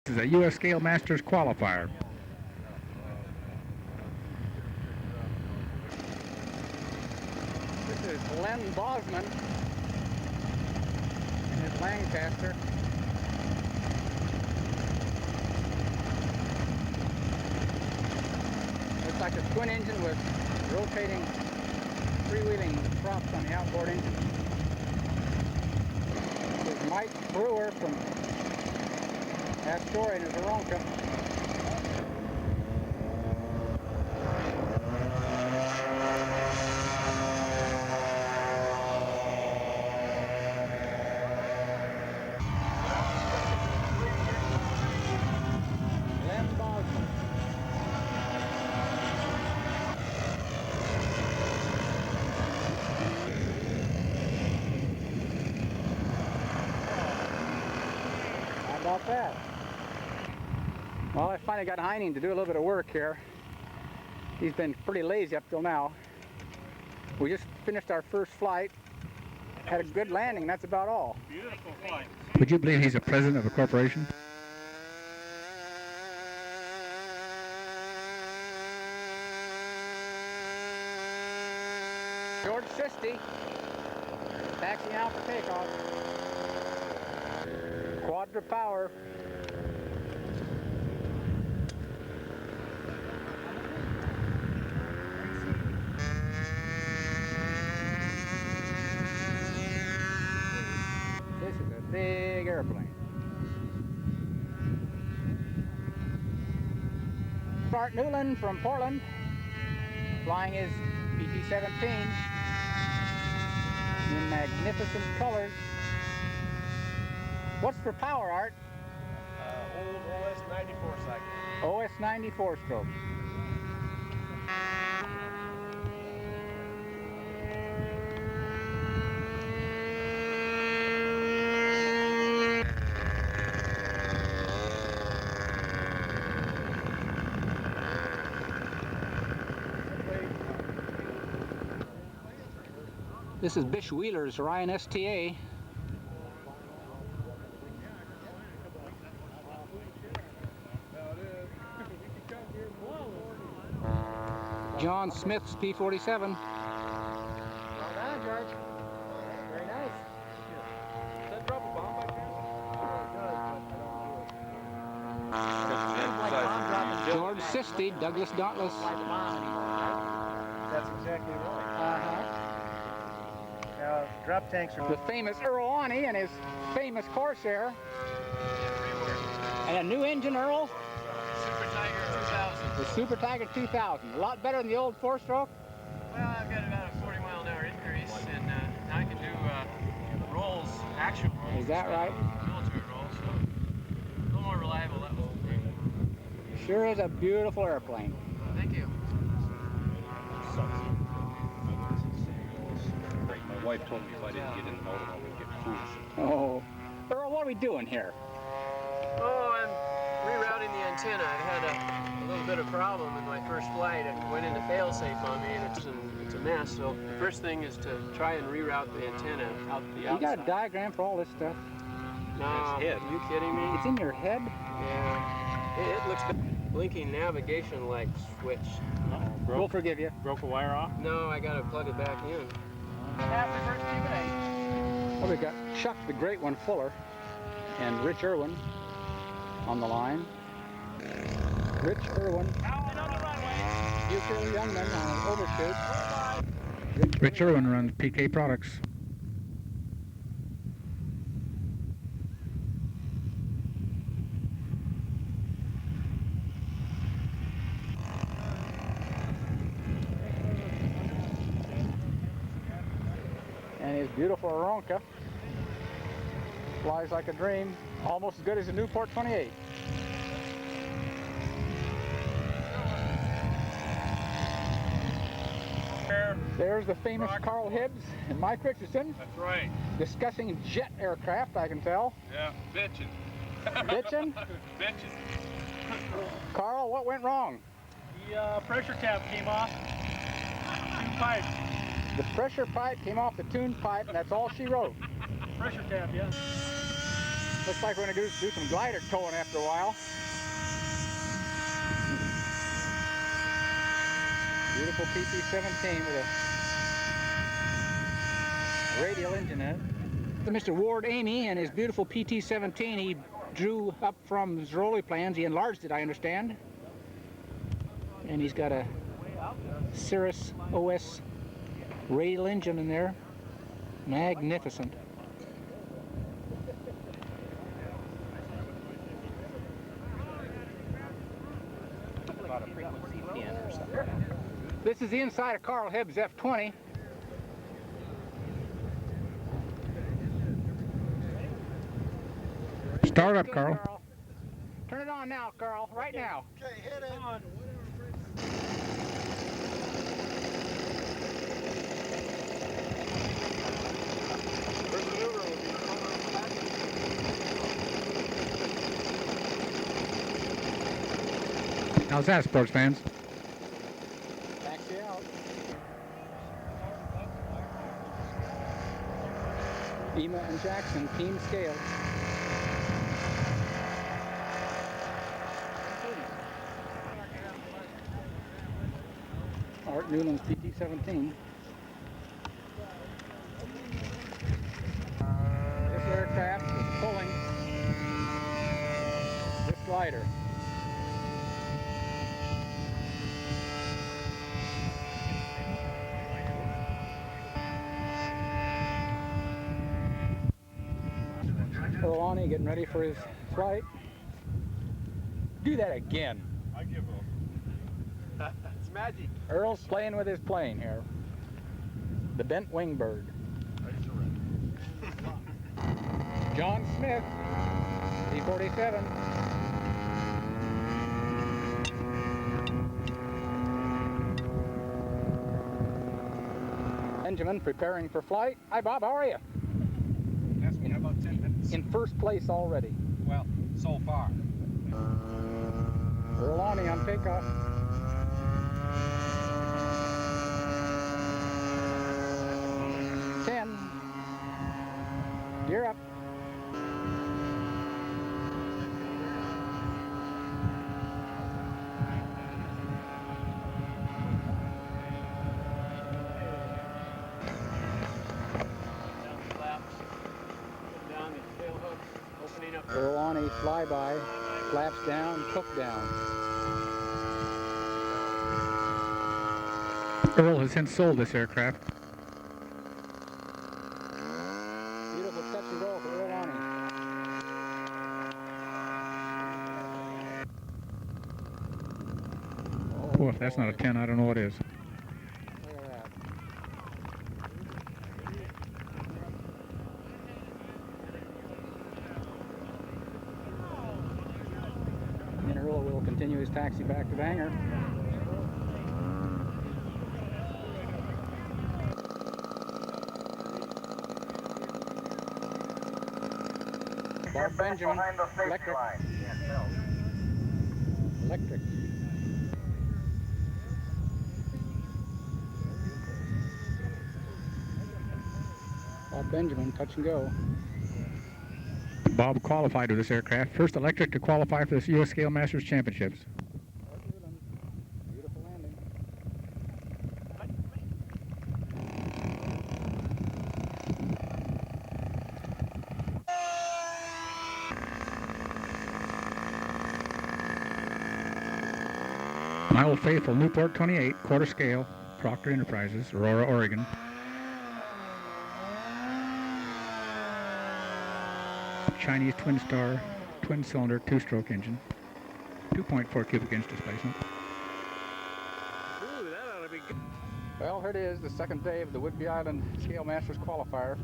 This is a U.S. Scale Masters Qualifier. This is Len Bosman in his Lancaster. Looks like a twin engine with rotating freewheeling props on the outboard engine. This is Mike Brewer from Astoria in his Aronca. About that. Well, I finally got Heining to do a little bit of work here. He's been pretty lazy up till now. We just finished our first flight, had a good landing, that's about all. Beautiful flight. Would you believe he's a president of a corporation? George Sisti, taxiing out for takeoff. Quadra power. This is a big airplane. Bart Newland from Portland, flying his PT-17 in magnificent colors. What's for power, Art? Old OS-94 cycle. OS-94 stroke. This is Bish Wheeler's Ryan STA. John Smith's P-47. Well done, George. Very nice. Did that drop a bomb by chance? George Sisti, Douglas Dauntless. That's exactly right. Now, drop tanks are... The famous Earl Ani and his famous Corsair. And a new engine, Earl? Super Tiger 2000. The Super Tiger 2000. A lot better than the old four-stroke. Well, I've got about a 40-mile-an-hour increase, and now I can do rolls, actual rolls. Is that right? Military rolls, so a little more reliable. That was the thing. Sure is a beautiful airplane. Thank you. My wife told me if I didn't get in the motor, I would get foolish. Oh. Earl, what are we doing here? Oh, I'm rerouting the antenna. I had a little bit of problem in my first flight. It went into failsafe on me, and it's a mess. So the first thing is to try and reroute the antenna out the outside. You got a diagram for all this stuff? No, are you kidding me? It's in your head? Yeah. It looks like a blinking navigation light switch. We'll forgive you. Broke a wire off? No, I got to plug it back in. Well, we've got Chuck the Great One Fuller and Rich Irwin on the line. Rich Irwin, future young men on an overshoot. Rich Irwin runs PK Products. And his beautiful Aronca flies like a dream, almost as good as a Newport 28. There's the famous Carl Hibbs and Mike Richardson That's right. discussing jet aircraft, I can tell. Yeah, bitching. Bitching? Bitching. Carl, what went wrong? The pressure cap came off. 2 pipes. The pressure pipe came off the tuned pipe, and that's all she wrote. Pressure cap, yeah. Looks like we're going to do some glider towing after a while. Beautiful PT-17 with a radial engine in it. Mr. Ward Amy and his beautiful PT-17 he drew up from his Zeroli plans. He enlarged it, I understand. And he's got a Cirrus OS radial engine in there. Magnificent. This is the inside of Carl Hibb's F-20. Start up, Carl. Turn it on now, Carl. Right now. Okay, hit it. On. How's that, sports fans? Taxi out. Ema and Jackson, team scale. Art Newland's PT-17. This aircraft is pulling this glider. Lonnie getting ready for his flight. Do that again. I give up. It's magic. Earl's playing with his plane here. The bent wing bird. I surrender. John Smith, D-47. Benjamin preparing for flight. Hi Bob, how are you? That's been about 10 minutes. In first place already. Well, so far. Earl Lonnie on takeoff. Gear up. Down the tail hooks, opening up. Earl Lonnie flyby, flaps down, hook down. Earl has since sold this aircraft. Beautiful touch and go for Earl Lonnie. Oh, if that's not a 10, I don't know what is. Look at that. And Earl will continue his taxi back to the hangar. Bob Benjamin, electric. Electric. Bob Benjamin, touch and go. Bob qualified with this aircraft. First electric to qualify for this U.S. Scale Masters Championships. Beautiful landing. My old faithful Newport 28, quarter scale, Proctor Enterprises, Aurora, Oregon. Chinese twin star, twin cylinder, two-stroke engine. 2.4 cubic inch displacement. Ooh, that ought to be good. Well, here it is, the second day of the Whidbey Island Scale Masters Qualifier.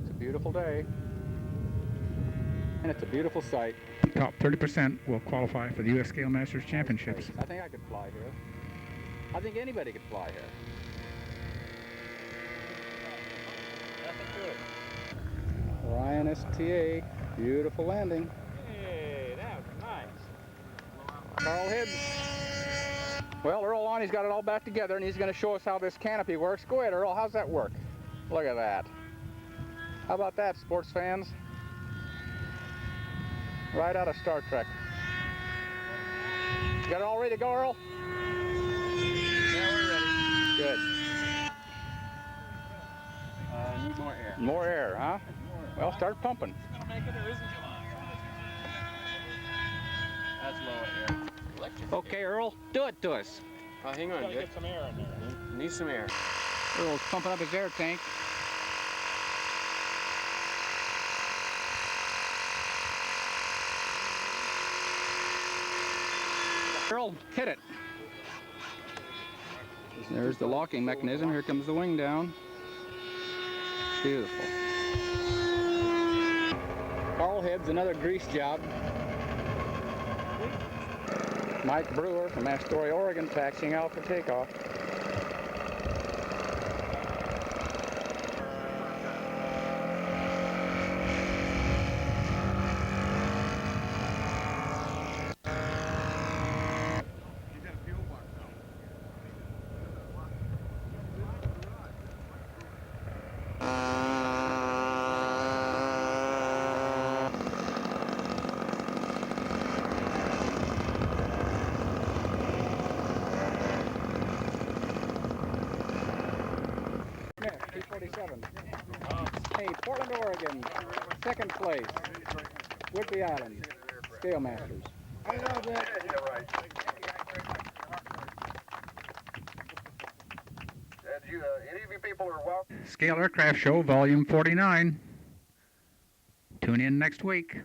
It's a beautiful day. And it's a beautiful sight. Top 30% will qualify for the U.S. Scale Masters Championships. I think I could fly here. I think anybody could fly here. Ryan STA, beautiful landing. Hey, that was nice. Carl Hibbs. Well, Earl Lonnie's got it all back together, and he's going to show us how this canopy works. Go ahead, Earl. How's that work? Look at that. How about that, sports fans? Right out of Star Trek. You got it all ready to go, Earl? Yeah, we're ready. Good. Need more air. More air, huh? Well, start pumping. That's low air. Okay, Earl, do it to us. Oh, hang on, Dick. Get some air in there. Need some air. Earl's pumping up his air tank. Earl, hit it. There's the locking mechanism. Here comes the wing down. Beautiful. Carl heads another grease job. Mike Brewer from Astoria, Oregon, taxiing out for takeoff. Smith, 247. Hey, Portland, Oregon, second place. Whidbey Island, Scale Masters. I know that. Any of you people are welcome. Scale Aircraft Show, Volume 49. Tune in next week.